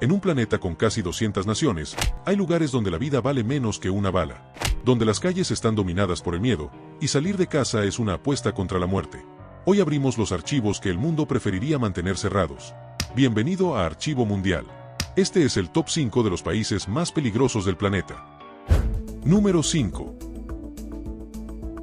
En un planeta con casi 200 naciones, hay lugares donde la vida vale menos que una bala, donde las calles están dominadas por el miedo, y salir de casa es una apuesta contra la muerte. Hoy abrimos los archivos que el mundo preferiría mantener cerrados. Bienvenido a Archivo Mundial. Este es el top 5 de los países más peligrosos del planeta. Número 5.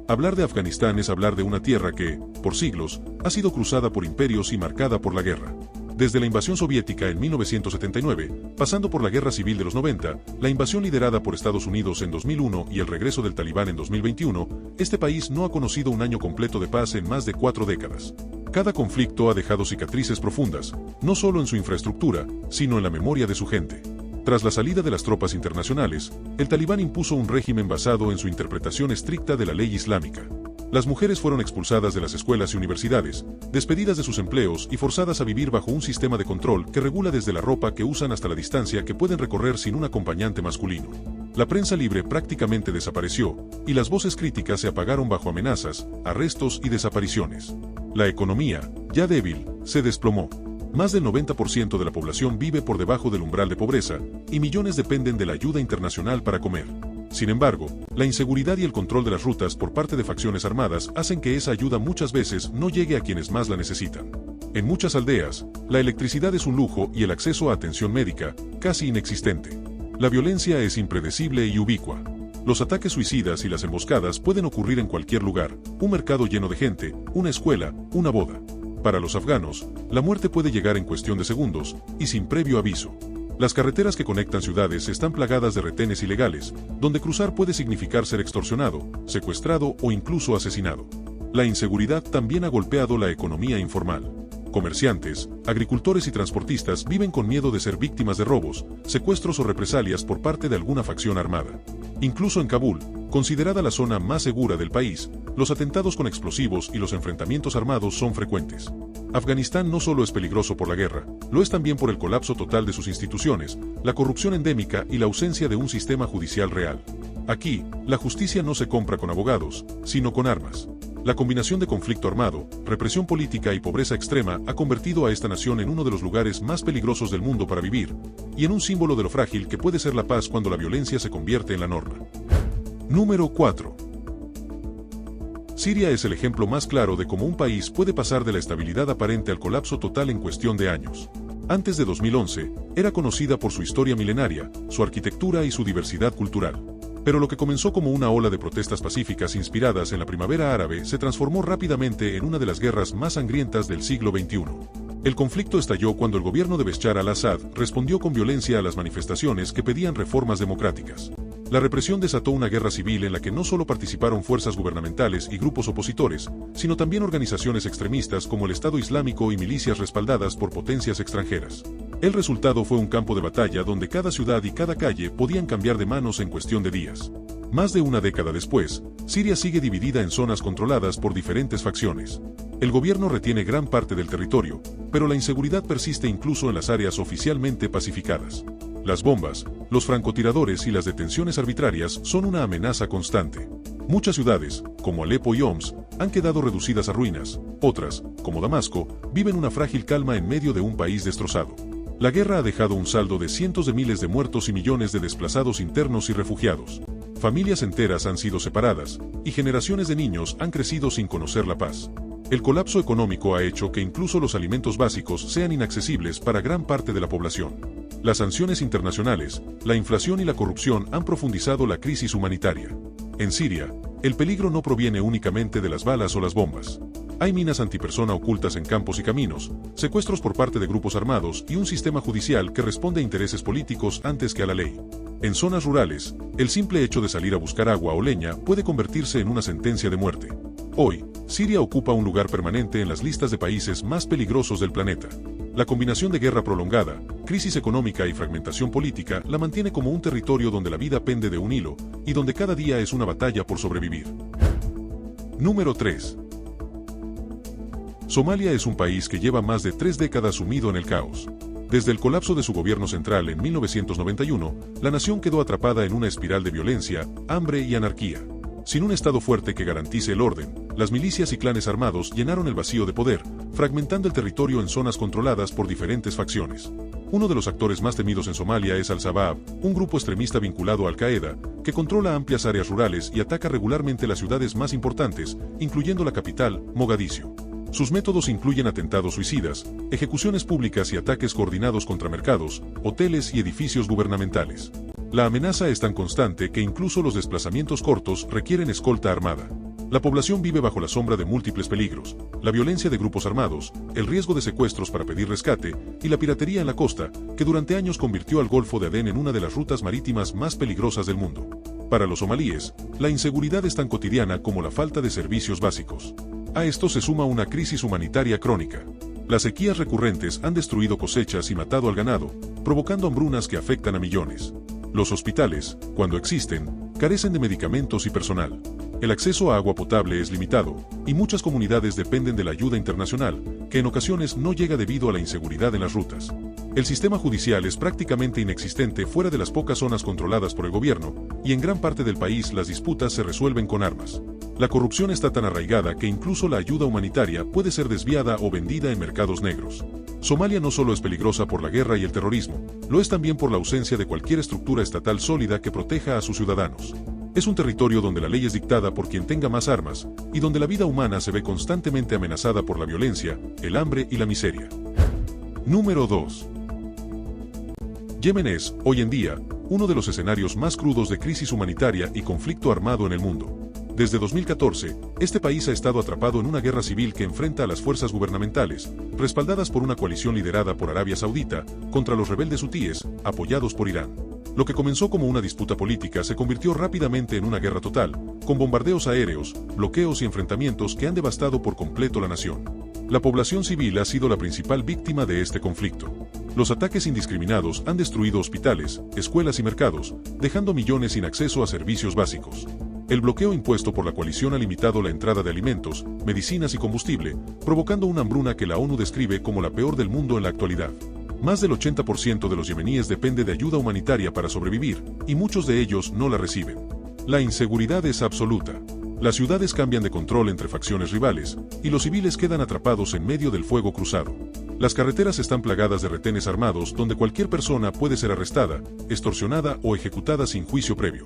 Hablar de Afganistán es hablar de una tierra que, por siglos, ha sido cruzada por imperios y marcada por la guerra. Desde la invasión soviética en 1979, pasando por la guerra civil de los 90, la invasión liderada por Estados Unidos en 2001 y el regreso del Talibán en 2021, este país no ha conocido un año completo de paz en más de 4 décadas. Cada conflicto ha dejado cicatrices profundas, no solo en su infraestructura, sino en la memoria de su gente. Tras la salida de las tropas internacionales, el Talibán impuso un régimen basado en su interpretación estricta de la ley islámica. Las mujeres fueron expulsadas de las escuelas y universidades, despedidas de sus empleos y forzadas a vivir bajo un sistema de control que regula desde la ropa que usan hasta la distancia que pueden recorrer sin un acompañante masculino. La prensa libre prácticamente desapareció, y las voces críticas se apagaron bajo amenazas, arrestos y desapariciones. La economía, ya débil, se desplomó. Más del 90% de la población vive por debajo del umbral de pobreza, y millones dependen de la ayuda internacional para comer. Sin embargo, la inseguridad y el control de las rutas por parte de facciones armadas hacen que esa ayuda muchas veces no llegue a quienes más la necesitan. En muchas aldeas, la electricidad es un lujo y el acceso a atención médica, casi inexistente. La violencia es impredecible y ubicua. Los ataques suicidas y las emboscadas pueden ocurrir en cualquier lugar, un mercado lleno de gente, una escuela, una boda. Para los afganos, la muerte puede llegar en cuestión de segundos, y sin previo aviso. Las carreteras que conectan ciudades están plagadas de retenes ilegales, donde cruzar puede significar ser extorsionado, secuestrado o incluso asesinado. La inseguridad también ha golpeado la economía informal. Comerciantes, agricultores y transportistas viven con miedo de ser víctimas de robos, secuestros o represalias por parte de alguna facción armada. Incluso en Kabul, considerada la zona más segura del país, los atentados con explosivos y los enfrentamientos armados son frecuentes. Afganistán no solo es peligroso por la guerra, lo es también por el colapso total de sus instituciones, la corrupción endémica y la ausencia de un sistema judicial real. Aquí, la justicia no se compra con abogados, sino con armas. La combinación de conflicto armado, represión política y pobreza extrema ha convertido a esta nación en uno de los lugares más peligrosos del mundo para vivir, y en un símbolo de lo frágil que puede ser la paz cuando la violencia se convierte en la norma. Número 4. Siria es el ejemplo más claro de cómo un país puede pasar de la estabilidad aparente al colapso total en cuestión de años. Antes de 2011, era conocida por su historia milenaria, su arquitectura y su diversidad cultural. Pero lo que comenzó como una ola de protestas pacíficas inspiradas en la primavera árabe se transformó rápidamente en una de las guerras más sangrientas del siglo XXI. El conflicto estalló cuando el gobierno de Bashar al-Assad respondió con violencia a las manifestaciones que pedían reformas democráticas. La represión desató una guerra civil en la que no solo participaron fuerzas gubernamentales y grupos opositores, sino también organizaciones extremistas como el Estado Islámico y milicias respaldadas por potencias extranjeras. El resultado fue un campo de batalla donde cada ciudad y cada calle podían cambiar de manos en cuestión de días. Más de una década después, Siria sigue dividida en zonas controladas por diferentes facciones. El gobierno retiene gran parte del territorio, pero la inseguridad persiste incluso en las áreas oficialmente pacificadas. Las bombas, los francotiradores y las detenciones arbitrarias son una amenaza constante. Muchas ciudades, como Alepo y Homs, han quedado reducidas a ruinas. Otras, como Damasco, viven una frágil calma en medio de un país destrozado. La guerra ha dejado un saldo de cientos de miles de muertos y millones de desplazados internos y refugiados. Familias enteras han sido separadas, y generaciones de niños han crecido sin conocer la paz. El colapso económico ha hecho que incluso los alimentos básicos sean inaccesibles para gran parte de la población. Las sanciones internacionales, la inflación y la corrupción han profundizado la crisis humanitaria. En Siria, el peligro no proviene únicamente de las balas o las bombas. Hay minas antipersona ocultas en campos y caminos, secuestros por parte de grupos armados y un sistema judicial que responde a intereses políticos antes que a la ley. En zonas rurales, el simple hecho de salir a buscar agua o leña puede convertirse en una sentencia de muerte. Hoy, Siria ocupa un lugar permanente en las listas de países más peligrosos del planeta. La combinación de guerra prolongada, crisis económica y fragmentación política la mantiene como un territorio donde la vida pende de un hilo y donde cada día es una batalla por sobrevivir. Número 3. Somalia es un país que lleva más de 3 décadas sumido en el caos. Desde el colapso de su gobierno central en 1991, la nación quedó atrapada en una espiral de violencia, hambre y anarquía. Sin un Estado fuerte que garantice el orden, las milicias y clanes armados llenaron el vacío de poder, fragmentando el territorio en zonas controladas por diferentes facciones. Uno de los actores más temidos en Somalia es Al-Shabaab, un grupo extremista vinculado a Al-Qaeda, que controla amplias áreas rurales y ataca regularmente las ciudades más importantes, incluyendo la capital, Mogadiscio. Sus métodos incluyen atentados suicidas, ejecuciones públicas y ataques coordinados contra mercados, hoteles y edificios gubernamentales. La amenaza es tan constante que incluso los desplazamientos cortos requieren escolta armada. La población vive bajo la sombra de múltiples peligros: la violencia de grupos armados, el riesgo de secuestros para pedir rescate y la piratería en la costa, que durante años convirtió al Golfo de Adén en una de las rutas marítimas más peligrosas del mundo. Para los somalíes, la inseguridad es tan cotidiana como la falta de servicios básicos. A esto se suma una crisis humanitaria crónica. Las sequías recurrentes han destruido cosechas y matado al ganado, provocando hambrunas que afectan a millones. Los hospitales, cuando existen, carecen de medicamentos y personal. El acceso a agua potable es limitado, y muchas comunidades dependen de la ayuda internacional, que en ocasiones no llega debido a la inseguridad en las rutas. El sistema judicial es prácticamente inexistente fuera de las pocas zonas controladas por el gobierno, y en gran parte del país las disputas se resuelven con armas. La corrupción está tan arraigada que incluso la ayuda humanitaria puede ser desviada o vendida en mercados negros. Somalia no solo es peligrosa por la guerra y el terrorismo, lo es también por la ausencia de cualquier estructura estatal sólida que proteja a sus ciudadanos. Es un territorio donde la ley es dictada por quien tenga más armas, y donde la vida humana se ve constantemente amenazada por la violencia, el hambre y la miseria. Número 2. Yemen es, hoy en día, uno de los escenarios más crudos de crisis humanitaria y conflicto armado en el mundo. Desde 2014, este país ha estado atrapado en una guerra civil que enfrenta a las fuerzas gubernamentales, respaldadas por una coalición liderada por Arabia Saudita, contra los rebeldes hutíes, apoyados por Irán. Lo que comenzó como una disputa política se convirtió rápidamente en una guerra total, con bombardeos aéreos, bloqueos y enfrentamientos que han devastado por completo la nación. La población civil ha sido la principal víctima de este conflicto. Los ataques indiscriminados han destruido hospitales, escuelas y mercados, dejando millones sin acceso a servicios básicos. El bloqueo impuesto por la coalición ha limitado la entrada de alimentos, medicinas y combustible, provocando una hambruna que la ONU describe como la peor del mundo en la actualidad. Más del 80% de los yemeníes depende de ayuda humanitaria para sobrevivir, y muchos de ellos no la reciben. La inseguridad es absoluta. Las ciudades cambian de control entre facciones rivales, y los civiles quedan atrapados en medio del fuego cruzado. Las carreteras están plagadas de retenes armados donde cualquier persona puede ser arrestada, extorsionada o ejecutada sin juicio previo.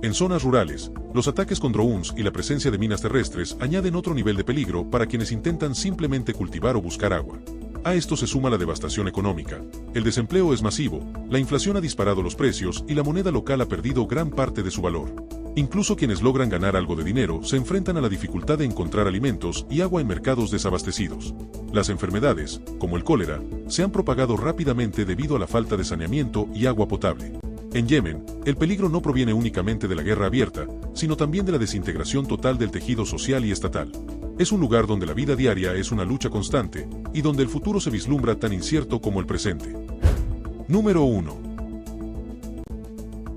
En zonas rurales, los ataques con drones y la presencia de minas terrestres añaden otro nivel de peligro para quienes intentan simplemente cultivar o buscar agua. A esto se suma la devastación económica. El desempleo es masivo, la inflación ha disparado los precios y la moneda local ha perdido gran parte de su valor. Incluso quienes logran ganar algo de dinero se enfrentan a la dificultad de encontrar alimentos y agua en mercados desabastecidos. Las enfermedades, como el cólera, se han propagado rápidamente debido a la falta de saneamiento y agua potable. En Yemen, el peligro no proviene únicamente de la guerra abierta, sino también de la desintegración total del tejido social y estatal. Es un lugar donde la vida diaria es una lucha constante, y donde el futuro se vislumbra tan incierto como el presente. Número 1.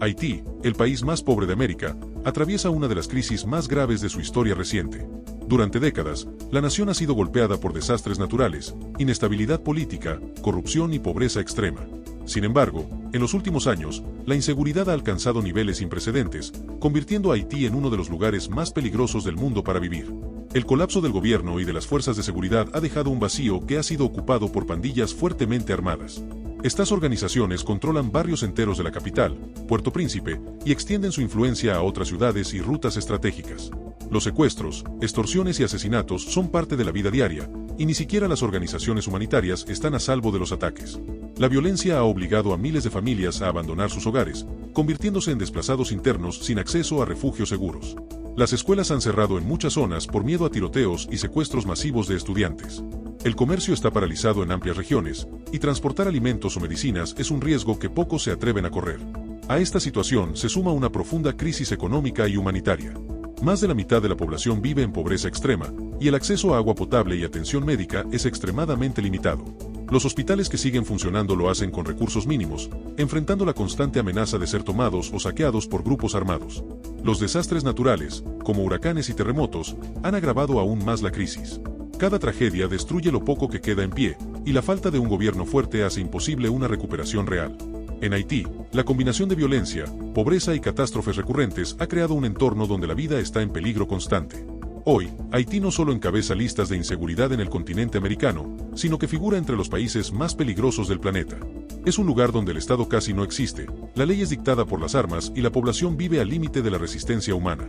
Haití, el país más pobre de América, atraviesa una de las crisis más graves de su historia reciente. Durante décadas, la nación ha sido golpeada por desastres naturales, inestabilidad política, corrupción y pobreza extrema. Sin embargo, en los últimos años, la inseguridad ha alcanzado niveles sin precedentes, convirtiendo a Haití en uno de los lugares más peligrosos del mundo para vivir. El colapso del gobierno y de las fuerzas de seguridad ha dejado un vacío que ha sido ocupado por pandillas fuertemente armadas. Estas organizaciones controlan barrios enteros de la capital, Puerto Príncipe, y extienden su influencia a otras ciudades y rutas estratégicas. Los secuestros, extorsiones y asesinatos son parte de la vida diaria, y ni siquiera las organizaciones humanitarias están a salvo de los ataques. La violencia ha obligado a miles de familias a abandonar sus hogares, convirtiéndose en desplazados internos sin acceso a refugios seguros. Las escuelas han cerrado en muchas zonas por miedo a tiroteos y secuestros masivos de estudiantes. El comercio está paralizado en amplias regiones, y transportar alimentos o medicinas es un riesgo que pocos se atreven a correr. A esta situación se suma una profunda crisis económica y humanitaria. Más de la mitad de la población vive en pobreza extrema, y el acceso a agua potable y atención médica es extremadamente limitado. Los hospitales que siguen funcionando lo hacen con recursos mínimos, enfrentando la constante amenaza de ser tomados o saqueados por grupos armados. Los desastres naturales, como huracanes y terremotos, han agravado aún más la crisis. Cada tragedia destruye lo poco que queda en pie, y la falta de un gobierno fuerte hace imposible una recuperación real. En Haití, la combinación de violencia, pobreza y catástrofes recurrentes ha creado un entorno donde la vida está en peligro constante. Hoy, Haití no solo encabeza listas de inseguridad en el continente americano, sino que figura entre los países más peligrosos del planeta. Es un lugar donde el Estado casi no existe, la ley es dictada por las armas y la población vive al límite de la resistencia humana.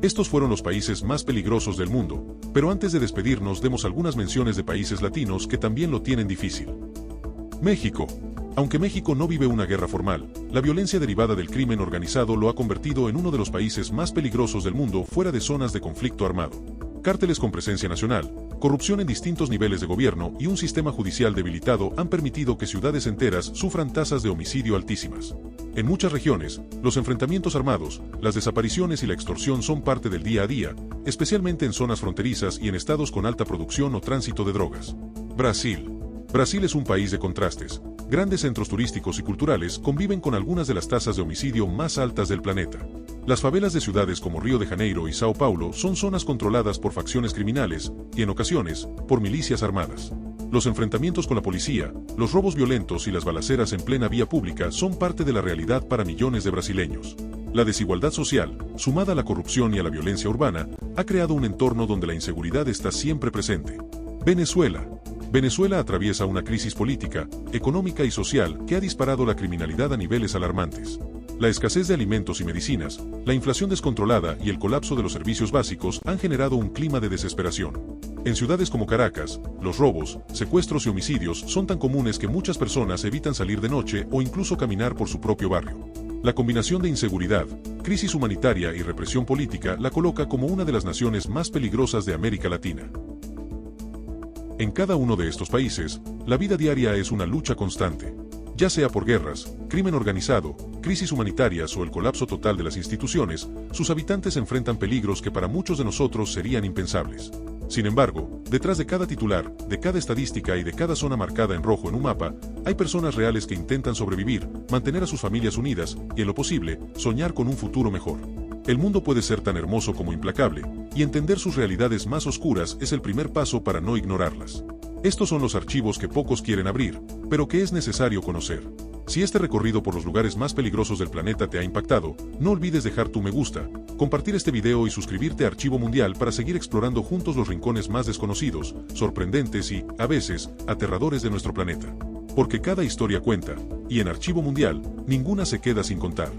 Estos fueron los países más peligrosos del mundo, pero antes de despedirnos demos algunas menciones de países latinos que también lo tienen difícil. México. Aunque México no vive una guerra formal, la violencia derivada del crimen organizado lo ha convertido en uno de los países más peligrosos del mundo fuera de zonas de conflicto armado. Cárteles con presencia nacional, corrupción en distintos niveles de gobierno y un sistema judicial debilitado han permitido que ciudades enteras sufran tasas de homicidio altísimas. En muchas regiones, los enfrentamientos armados, las desapariciones y la extorsión son parte del día a día, especialmente en zonas fronterizas y en estados con alta producción o tránsito de drogas. Brasil. Brasil es un país de contrastes. Grandes centros turísticos y culturales conviven con algunas de las tasas de homicidio más altas del planeta. Las favelas de ciudades como Río de Janeiro y Sao Paulo son zonas controladas por facciones criminales y, en ocasiones, por milicias armadas. Los enfrentamientos con la policía, los robos violentos y las balaceras en plena vía pública son parte de la realidad para millones de brasileños. La desigualdad social, sumada a la corrupción y a la violencia urbana, ha creado un entorno donde la inseguridad está siempre presente. Venezuela. Venezuela atraviesa una crisis política, económica y social que ha disparado la criminalidad a niveles alarmantes. La escasez de alimentos y medicinas, la inflación descontrolada y el colapso de los servicios básicos han generado un clima de desesperación. En ciudades como Caracas, los robos, secuestros y homicidios son tan comunes que muchas personas evitan salir de noche o incluso caminar por su propio barrio. La combinación de inseguridad, crisis humanitaria y represión política la coloca como una de las naciones más peligrosas de América Latina. En cada uno de estos países, la vida diaria es una lucha constante. Ya sea por guerras, crimen organizado, crisis humanitarias o el colapso total de las instituciones, sus habitantes enfrentan peligros que para muchos de nosotros serían impensables. Sin embargo, detrás de cada titular, de cada estadística y de cada zona marcada en rojo en un mapa, hay personas reales que intentan sobrevivir, mantener a sus familias unidas y, en lo posible, soñar con un futuro mejor. El mundo puede ser tan hermoso como implacable, y entender sus realidades más oscuras es el primer paso para no ignorarlas. Estos son los archivos que pocos quieren abrir, pero que es necesario conocer. Si este recorrido por los lugares más peligrosos del planeta te ha impactado, no olvides dejar tu me gusta, compartir este video y suscribirte a Archivo Mundial para seguir explorando juntos los rincones más desconocidos, sorprendentes y, a veces, aterradores de nuestro planeta. Porque cada historia cuenta, y en Archivo Mundial, ninguna se queda sin contar.